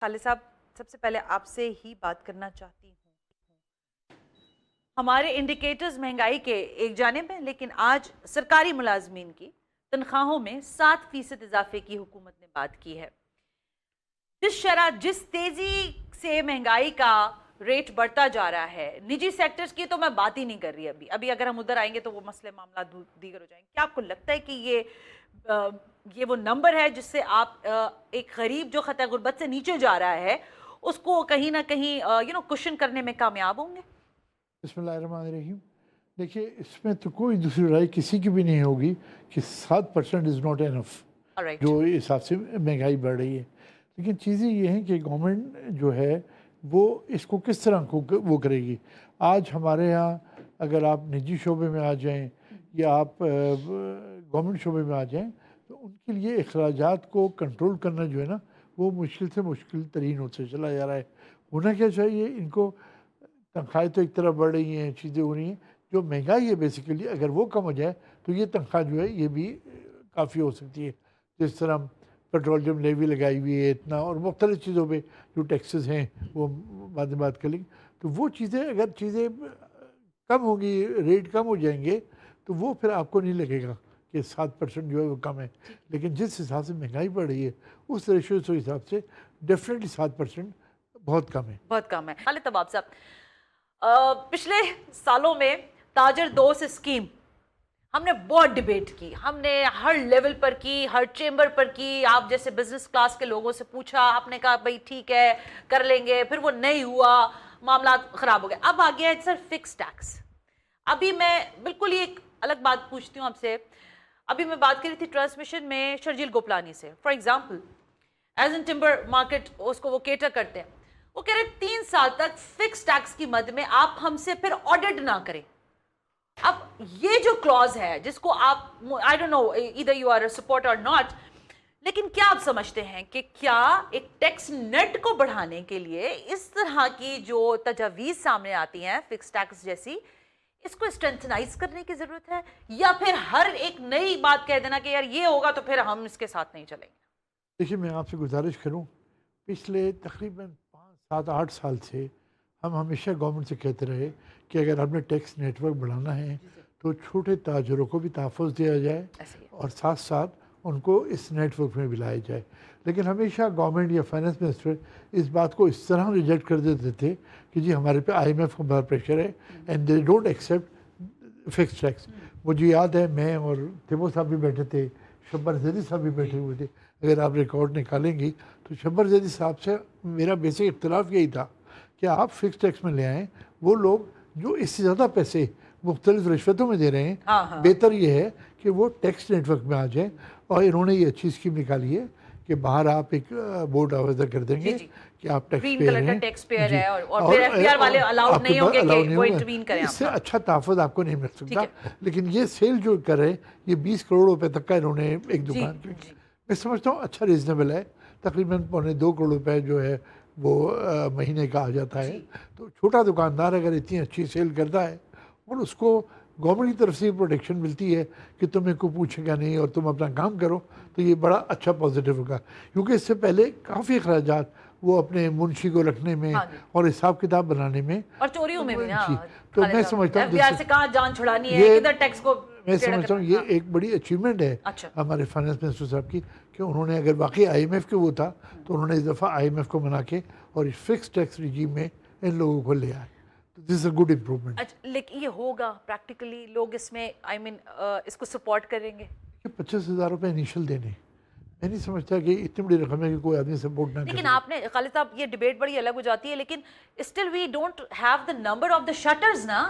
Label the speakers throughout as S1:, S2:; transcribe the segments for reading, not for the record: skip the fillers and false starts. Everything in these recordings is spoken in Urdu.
S1: خالد صاحب، سب سے پہلے آپ سے ہی بات کرنا چاہتی ہوں. ہمارے انڈیکیٹرز مہنگائی کے ایک جانب ہیں، لیکن آج سرکاری ملازمین کی تنخواہوں میں 7% اضافے کی حکومت نے بات کی ہے. جس تیزی سے مہنگائی کا ریٹ بڑھتا جا رہا ہے، نجی سیکٹرز کی تو میں بات ہی نہیں کر رہی. ابھی اگر ہم ادھر آئیں گے تو وہ مسئلے معاملات دیگر ہو جائیں گے. کیا آپ کو لگتا ہے کہ یہ وہ نمبر ہے جس سے آپ ایک غریب جو خطۂ غربت سے نیچے جا رہا ہے اس کو کہیں نہ کہیں کشن کرنے میں کامیاب ہوں گے؟
S2: بسم اللہ الرحمن الرحیم. دیکھیے، اس میں تو کوئی دوسری رائے کسی کی بھی نہیں ہوگی کہ 7% از ناٹ انف جو اس حساب سے مہنگائی بڑھ رہی ہے. لیکن چیزیں یہ ہیں کہ گورنمنٹ جو ہے وہ اس کو کس طرح وہ کرے گی. آج ہمارے ہاں اگر آپ نجی شعبے میں آ جائیں یا آپ گورنمنٹ شعبے میں آ جائیں تو ان کے لیے اخراجات کو کنٹرول کرنا جو ہے نا وہ مشکل سے مشکل ترین ہوتا چلا جا رہا ہے. ہونا کیا چاہیے، ان کو تنخواہیں تو ایک طرف بڑھ رہی ہیں، چیزیں ہو رہی ہیں، جو مہنگائی ہے بیسیکلی اگر وہ کم ہو جائے تو یہ تنخواہ جو ہے یہ بھی کافی ہو سکتی ہے. جس طرح پیٹرولیم لیوی لگائی ہوئی ہے اتنا، اور مختلف چیزوں پہ جو ٹیکسز ہیں وہ بعد میں بات کر لیں گے. تو وہ چیزیں اگر چیزیں کم ہوں گی، ریٹ کم ہو جائیں گے تو وہ پھر آپ کو نہیں لگے گا کہ 7% جو ہے وہ کم ہے. لیکن جس حساب سے مہنگائی بڑھ رہی ہے اس ریشیو سے حساب سے ڈیفینیٹلی 7% بہت کم ہے.
S1: بہت کم ہے. خالد طباب صاحب، پچھلے سالوں میں تاجر دوست اسکیم ہم نے بہت ڈیبیٹ کی، ہم نے ہر لیول پر کی، ہر چیمبر پر کی. آپ جیسے بزنس کلاس کے لوگوں سے پوچھا، آپ نے کہا بھائی ٹھیک ہے کر لیں گے، پھر وہ نہیں ہوا، معاملات خراب ہو گئے. اب آ گیا ہے سر فکس ٹیکس. ابھی میں بالکل یہ ایک الگ بات پوچھتی ہوں آپ سے. ابھی میں بات کر رہی تھی ٹرانسمیشن میں شرجیل گوپلانی سے. For example as in timber market اس کو وہ کیٹر کرتے ہیں، وہ کہہ رہے 3 سال تک فکس ٹیکس کی مد میں آپ ہم سے پھر آڈٹ نہ کریں. اب یہ جو کلوز ہے جس کو آپ I don't know either you are a support or not، لیکن کیا آپ سمجھتے ہیں کہ کیا ایک ٹیکس نیٹ کو بڑھانے کے لیے اس طرح کی جو تجاویز سامنے آتی ہیں فکس ٹیکس جیسی، اس کو اسٹرینتھنائز کرنے کی ضرورت ہے، یا پھر ہر ایک نئی بات کہہ دینا کہ یار یہ ہوگا تو پھر ہم اس کے ساتھ نہیں چلیں گے؟
S2: دیکھیے، میں آپ سے گزارش کروں، پچھلے تقریباً 5-7-8 سال سے ہم ہمیشہ گورنمنٹ سے کہتے رہے کہ اگر ہم نے ٹیکس نیٹ ورک بڑھانا ہے تو چھوٹے تاجروں کو بھی تحفظ دیا جائے اور ساتھ ساتھ ان کو اس نیٹ ورک میں بھی لایا جائے. لیکن ہمیشہ گورنمنٹ یا فائنانس منسٹر اس بات کو اس طرح ریجیکٹ کر دیتے تھے کہ جی ہمارے پہ IMF کا بڑا پریشر ہے and they don't accept fix tax. مجھے یاد ہے میں اور تیمور صاحب بھی بیٹھے تھے، شبر زیدی صاحب بھی بیٹھے ہوئے تھے. اگر آپ ریکارڈ نکالیں گی تو شبر زیدی صاحب سے میرا بیسک اختلاف یہی تھا کہ آپ فکس ٹیکس میں لے آئیں. وہ لوگ جو اس سے زیادہ پیسے مختلف رشوتوں میں دے رہے ہیں، بہتر یہ ہے کہ وہ ٹیکس نیٹ ورک میں آ جائیں. اور انہوں نے یہ اچھی اسکیم نکالی ہے کہ باہر آپ ایک بورڈ آویزہ کر دیں گے کہ آپ ٹیکس پیئر ہیں،
S1: ٹیکس پیئر ہے، اور پھر FBR والے الاؤڈ نہیں ہوں گے کہ وہ انٹروین کریں.
S2: اس سے اچھا تحفظ آپ کو نہیں مل سکتا. لیکن یہ سیل جو کر رہے ہیں یہ 20 کروڑ روپے تک کا انہوں نے ایک دکان کی، میں سمجھتا ہوں اچھا ریزنیبل ہے. تقریباً 2.25 کروڑ روپے جو ہے وہ مہینے کا آ جاتا ہے. تو چھوٹا دکاندار اگر اتنی اچھی سیل کرتا ہے اور اس کو گورنمنٹ کی طرف سے پروٹیکشن ملتی ہے کہ تمہیں کوئی پوچھے گا نہیں اور تم اپنا کام کرو، تو یہ بڑا اچھا پازیٹیو ہوگا. کیونکہ اس سے پہلے کافی اخراجات وہ اپنے منشی کو رکھنے میں اور حساب کتاب بنانے میں
S1: اور چوریوں میں بھی
S2: تو میں سمجھتا ہوں
S1: FBR سے کہاں جان چھڑانی ہے، کدھر ٹیکس کو
S2: میں سمجھتا ہوں یہ ایک بڑی اچیومنٹ ہے ہمارے فائنانس منسٹر صاحب کی کہ انہوں نے اگر واقعی IMF کے وہ تھا تو انہوں نے اس دفعہ IMF کو منا کے اور اس فکس ٹیکس ریجیم میں ان لوگوں کو لے آئے. دس از اے گڈ امپروومنٹ.
S1: لیکن یہ ہوگا پریکٹیکلی لوگ اس میں اس کو سپورٹ کریں گے؟
S2: 25,000 روپے انیشل دینے، میں نہیں سمجھتا کہ اتنی بڑی رقم ہے کہ کوئی آدمی سپورٹ نہ کرے.
S1: لیکن آپ نے خالد صاحب یہ ڈیبیٹ بڑی الگ ہو جاتی ہے، لیکن still we don't have the number of the shutters نا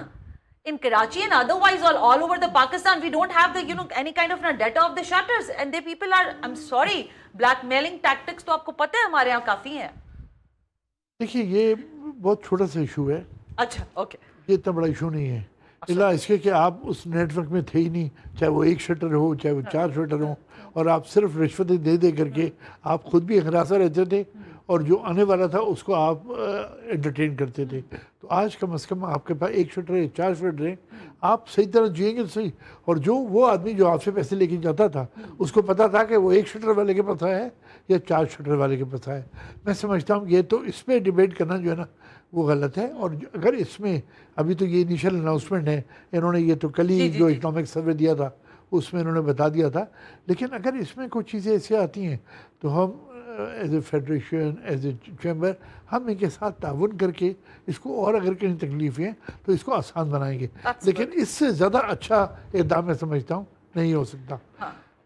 S1: in Karachi and otherwise all over the Pakistan. We don't have the any kind of data of the shutters, and the people are, I'm sorry, blackmailing tactics تو آپ کو پتہ ہے ہمارے یہاں کافی ہیں.
S2: دیکھیے یہ بہت چھوٹا سا ایشو ہے.
S1: اچھا اوکے،
S2: یہ اتنا بڑا ایشو نہیں ہے اللہ اس کے کہ آپ اس نیٹ ورک میں تھے ہی نہیں، چاہے وہ 1 شٹر ہو چاہے وہ 4 شٹر ہوں، اور آپ صرف رشوتیں دے کر کے آپ خود بھی ہراساں رہتے تھے اور جو آنے والا تھا اس کو آپ انٹرٹین کرتے تھے. تو آج کم از کم آپ کے پاس 1 شٹر ہے, 4 شٹر ہیں, آپ صحیح طرح جئیں گے تو صحیح. اور جو وہ آدمی جو آپ سے پیسے لے کے جاتا تھا اس کو پتا تھا کہ وہ 1 شٹر والے کے پاس ہے یا 4 شٹر والے کے پاس ہے. میں سمجھتا ہوں یہ تو اس پہ ڈیبیٹ کرنا جو ہے نا وہ غلط ہے. اور اگر اس میں ابھی تو یہ انیشل اناؤنسمنٹ ہے, انہوں نے یہ تو کل ہی جو اکنامک سروے دیا تھا اس میں انہوں نے بتا دیا تھا, لیکن اگر اس میں کچھ چیزیں ایسے آتی ہیں تو ہم as a federation, as a chamber, ہم ان کے ساتھ تعاون کر کے اس کو, اور اگر کہیں تکلیفیں ہیں تو اس کو آسان بنائیں گے. لیکن اس سے زیادہ اچھا اقدام میں سمجھتا ہوں نہیں ہو سکتا.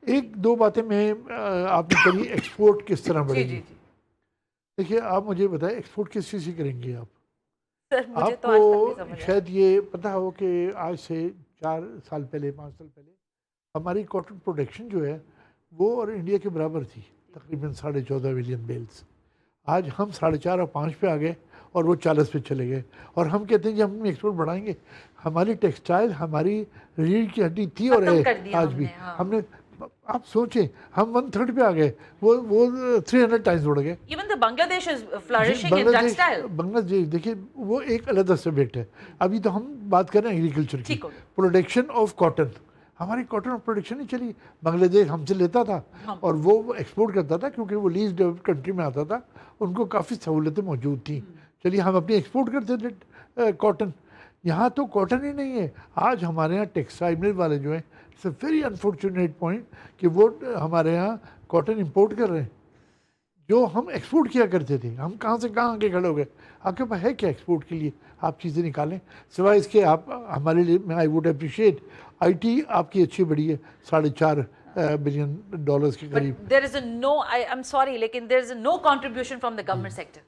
S2: ایک دو باتیں میں آپ نے کہی, ایکسپورٹ کس طرح بڑھے گی. دیکھیے آپ مجھے بتائیں ایکسپورٹ کس چیز سے کریں گے آپ؟ آپ کو شاید یہ پتا ہو کہ آج سے 4 سال پہلے 5 سال پہلے ہماری کاٹن پروڈکشن جو ہے وہ اور انڈیا کے برابر تھی, تقریباً 14.5 ملین بیلز. آج ہم 4.5 اور 5 پہ آ گئے اور وہ 40 پہ چلے گئے, اور ہم کہتے ہیں کہ ہم ایکسپورٹ بڑھائیں گے. ہماری ٹیکسٹائل ہماری ریڑھ کی ہڈی تھی اور ہے آج بھی. ہم نے, آپ سوچیں ہم 1/3 پہ آ گئے, وہ 300 ٹائمز بڑھ گئے.
S1: بنگلہ دیش is flourishing in textile.
S2: بنگلہ دیش دیکھیے وہ ایک علیحدہ سبجیکٹ ہے. ابھی تو ہم بات کر رہے ہیں ایگریکلچر کی, پروڈکشن آف کاٹن. ہماری کاٹن پروڈکشن نہیں چلی. بنگلہ دیش ہم سے لیتا تھا اور وہ ایکسپورٹ کرتا تھا کیونکہ وہ لیسٹ ڈیولپڈ کنٹری میں آتا تھا, ان کو کافی سہولتیں موجود تھیں. چلیے ہم اپنی ایکسپورٹ کرتے تھے کاٹن. یہاں تو کاٹن ہی نہیں ہے. آج ہمارے یہاں ٹیکسٹائل مل والے جو ہیں, it's a very unfortunate point کہ وہ ہمارے یہاں کاٹن امپورٹ کر رہے ہیں جو ہم ایکسپورٹ کیا کرتے تھے. ہم کہاں سے کہاں آگے کھڑے ہو گئے. آپ کے پاس ہے کیا ایکسپورٹ کے لیے آپ چیزیں نکالیں سوائے اس کے؟ آپ ہمارے لیے, میں I would appreciate I T آپ کی اچھی بڑی ہے, $4.5 بلین کے قریب.
S1: there is a no, I'm sorry لیکن there is a no contribution from the government sector.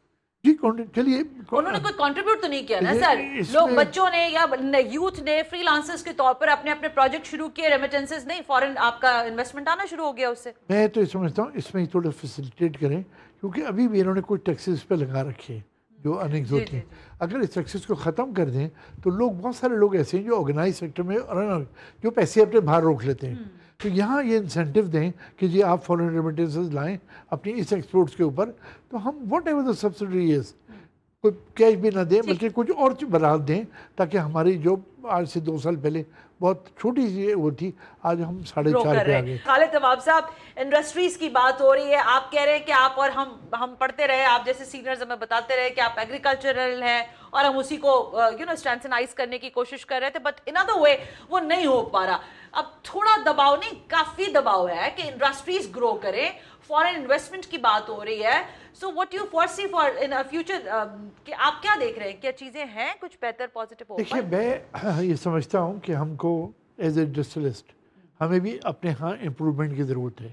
S2: جی چلیے
S1: انہوں نے کوئی کنٹریبیوٹ تو نہیں کیا نا سر. لوگ بچوں نے یا یوتھ نے فری لانسرز کے طور پر اپنے اپنے پروجیکٹ شروع کیے, ریمیٹنسز نہیں, فورن آپ کا انویسٹمنٹ آنا شروع ہو گیا اس سے.
S2: میں تو یہ سمجھتا ہوں اس میں تھوڑا فیسیلیٹیٹ کریں, کیونکہ ابھی بھی انہوں نے کچھ ٹیکسز پہ لگا رکھے ہیں جو انیکس ہوتی ہیں. اگر اس ٹیکسز کو ختم کر دیں تو لوگ, بہت سارے لوگ ایسے ہیں جو آرگنائز سیکٹر میں جو پیسے اپنے باہر روک لیتے ہیں, تو یہاں یہ انسینٹیو دیں کہ جی آپ فورن ریمیٹنسز لائیں اپنی اس ایکسپورٹس کے اوپر, تو ہم واٹ ایور دا سبسڈی از, کوئی کیش بھی نہ دیں بلکہ کچھ اور برآمد دیں, تاکہ ہماری جو آج سے 2 سال پہلے بہت چھوٹی سی وہ تھی, آج ہم 4.5 پہ آ گئے.
S1: خالد طباب صاحب, انڈسٹریز کی بات ہو رہی ہے, آپ کہہ رہے ہیں کہ آپ اور ہم پڑھتے رہے, آپ جیسے سینئرز ہمیں بتاتے رہے کہ آپ ایگریکلچرل ہیں اور ہم اسی کو اسٹرینتھنائز کرنے کی کوشش کر رہے تھے, بٹ ان ادر وے وہ نہیں ہو پا رہا. اب تھوڑا دباؤ نہیں, کافی دباؤ ہے کہ انڈسٹریز گرو کریں, فورن انویسٹمنٹ کی بات ہو رہی ہے. So what you foresee for in future, کہ آپ کیا دیکھ رہے ہیں, کیا چیزیں ہیں کچھ بہتر پازیٹیو ہو؟
S2: دیکھیے میں یہ سمجھتا ہوں کہ ہم کو ایز اے انڈسٹریلسٹ ہمیں بھی اپنے ہاں امپروومنٹ کی ضرورت ہے.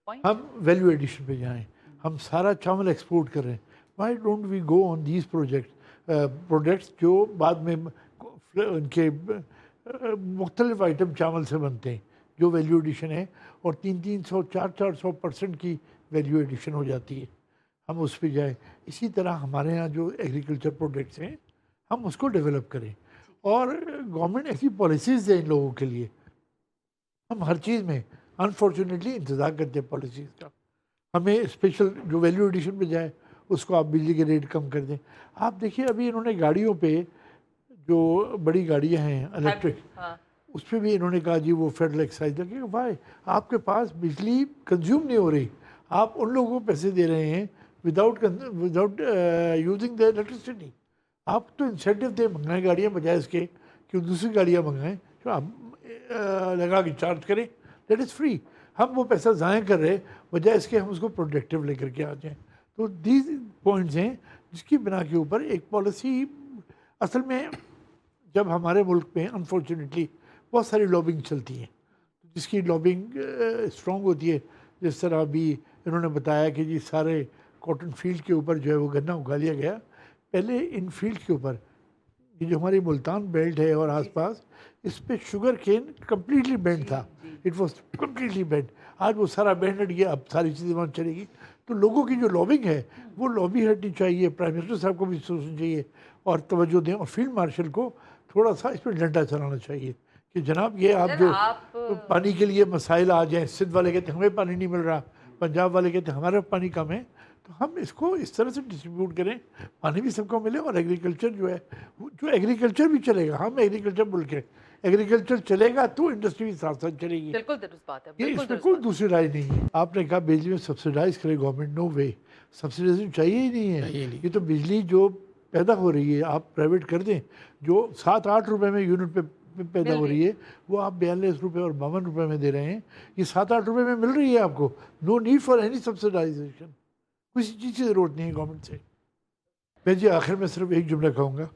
S2: ہم ویلیو ایڈیشن پہ جائیں, ہم سارا چاول ایکسپورٹ کر رہے ہیں. Why don't we go on these products جو بعد میں ان کے مختلف آئٹم چاول سے بنتے ہیں جو ویلیو ایڈیشن ہے, اور 300 400% کی ویلیو ایڈیشن ہو جاتی ہے, ہم اس پہ جائیں. اسی طرح ہمارے ہاں جو ایگریکلچر پروڈکٹس ہیں ہم اس کو ڈیولپ کریں, اور گورنمنٹ ایسی پالیسیز دیں ان لوگوں کے لیے. ہم ہر چیز میں انفارچونیٹلی انتظار کرتے ہیں پالیسیز کا. ہمیں اسپیشل جو ویلیو ایڈیشن پہ جائے اس کو آپ بجلی کے ریٹ کم کر دیں. آپ دیکھیے ابھی انہوں نے گاڑیوں پہ جو بڑی گاڑیاں ہیں الیکٹرک, اس پہ بھی انہوں نے کہا جی وہ فیڈرل ایکسائز لگے گا. بھائی آپ کے پاس بجلی کنزیوم نہیں ہو رہی, آپ ان لوگوں کو پیسے دے رہے ہیں وداؤٹ یوزنگ دا الیکٹریسٹی. آپ تو انسینٹیو دیں, منگائیں گاڑیاں بجائے اس کے کہ دوسری گاڑیاں منگائیں جو آپ لگا کے چارج کریں, دیٹ از فری. ہم وہ پیسہ ضائع کر رہے بجائے اس کے ہم اس کو پروڈکٹیو لے کر کے آ جائیں. تو دیز پوائنٹس ہیں جس کی بنا کے اوپر ایک پالیسی, اصل میں جب ہمارے ملک میں انفارچونیٹلی بہت ساری لابنگ چلتی ہیں, جس کی لابنگ اسٹرانگ ہوتی ہے, جس طرح ابھی انہوں نے بتایا کہ جی سارے کاٹن فیلڈ کے اوپر جو ہے وہ گنا اگا لیا گیا. پہلے ان فیلڈ کے اوپر یہ جو ہماری ملتان بیلٹ ہے اور آس پاس, اس پہ شوگر کین کمپلیٹلی بینڈ تھا, اٹ واز کمپلیٹلی بینڈ. آج وہ سارا بینڈ ہٹ گیا, اب ساری چیزیں وہاں چلے گی. تو لوگوں کی جو لابنگ ہے وہ لابی ہٹنی چاہیے, پرائم منسٹر صاحب کو بھی سوچنا چاہیے اور توجہ دیں, اور فیلڈ مارشل کو تھوڑا سا اس پہ ڈنڈا چلانا چاہیے کہ جناب یہ آپ جو پانی کے لیے مسائل آ جائیں, سندھ والے کہتے ہیں ہمیں پانی نہیں مل رہا, پنجاب والے کہتے ہیں ہمارا پانی کم ہے, تو ہم اس کو اس طرح سے ڈسٹریبیوٹ کریں، پانی بھی سب کو ملے، اور ایگریکلچر جو ہے جو ایگریکلچر بھی چلے گا، ہم ایگریکلچر ملک ہیں، ایگریکلچر چلے گا تو انڈسٹری بھی ساتھ ساتھ چلے گی.
S1: بالکل درست بات ہے،
S2: یہ
S1: بالکل
S2: اس میں
S1: درست
S2: کوئی
S1: بات
S2: دوسری رائے نہیں ہے. آپ نے کہا بجلی میں سبسیڈائز کرے گورنمنٹ، نو وے، سبسیڈائزنگ چاہیے ہی نہیں ہے. یہ تو بجلی جو پیدا ہو رہی ہے آپ پرائیویٹ کر دیں، جو 7-8 روپے میں یونٹ پہ پیدا ہو رہی ہے، وہ آپ 42 روپے اور 52 روپے میں دے رہے ہیں. یہ 7-8 روپے میں مل رہی ہے آپ کو. نو نیڈ فار اینی سبسیڈائزیشن، کسی چیز کی ضرورت نہیں ہے گورنمنٹ سے. میں جی آخر میں صرف ایک جملہ کہوں گا،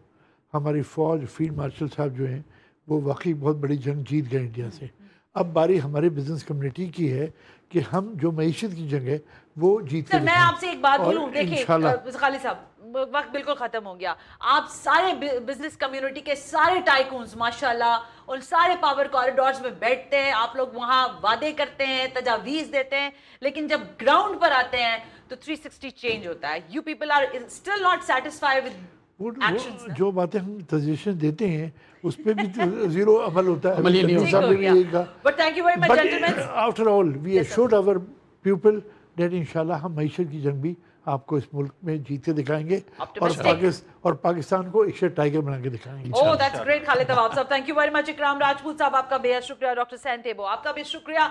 S2: ہماری فوج، فیلڈ مارشل صاحب جو ہیں وہ واقعی بہت بڑی جنگ جیت گئے انڈیا سے. اب باری ہمارے بزنس کمیونٹی کی ہے کہ ہم جو معیشت کی جنگ ہے وہ جیت کے
S1: میں آپ سے ایک بات بولوں، دیکھیں
S2: انشاءاللہ
S1: خالد صاحب وقت بالکل ختم ہو گیا. آپ سارے بزنس کمیونٹی کے سارے ٹائکونز ماشاءاللہ ان سارے پاور کوریڈورز میں بیٹھتے ہیں، آپ لوگ وہاں وعدے کرتے ہیں، تجاویز دیتے ہیں، لیکن جب گراؤنڈ پر آتے ہیں تو 360 چینج ہوتا ہے. You people are still not satisfy with actions.
S2: جو باتیں ہم سجیشن دیتے ہیں اس پہ بھی زیرو عمل ہوتا ہے.
S3: عمل ہی نہیں ہوتا.
S1: But thank you very much, gentlemen.
S2: After all we assured our people that انشاءاللہ ہم معیشت کی جنگ بھی آپ کو اس ملک میں جیت کے دکھائیں گے، اور پاکستان کو ایشیا ٹائگر بنا کے دکھائیں گے.
S1: Oh, that's great, خالد طواب صاحب. Thank you very much. اکرام راجپوت صاحب آپ کا بے حد شکریہ. ڈاکٹر سین ٹیبو آپ کا بھی شکریہ.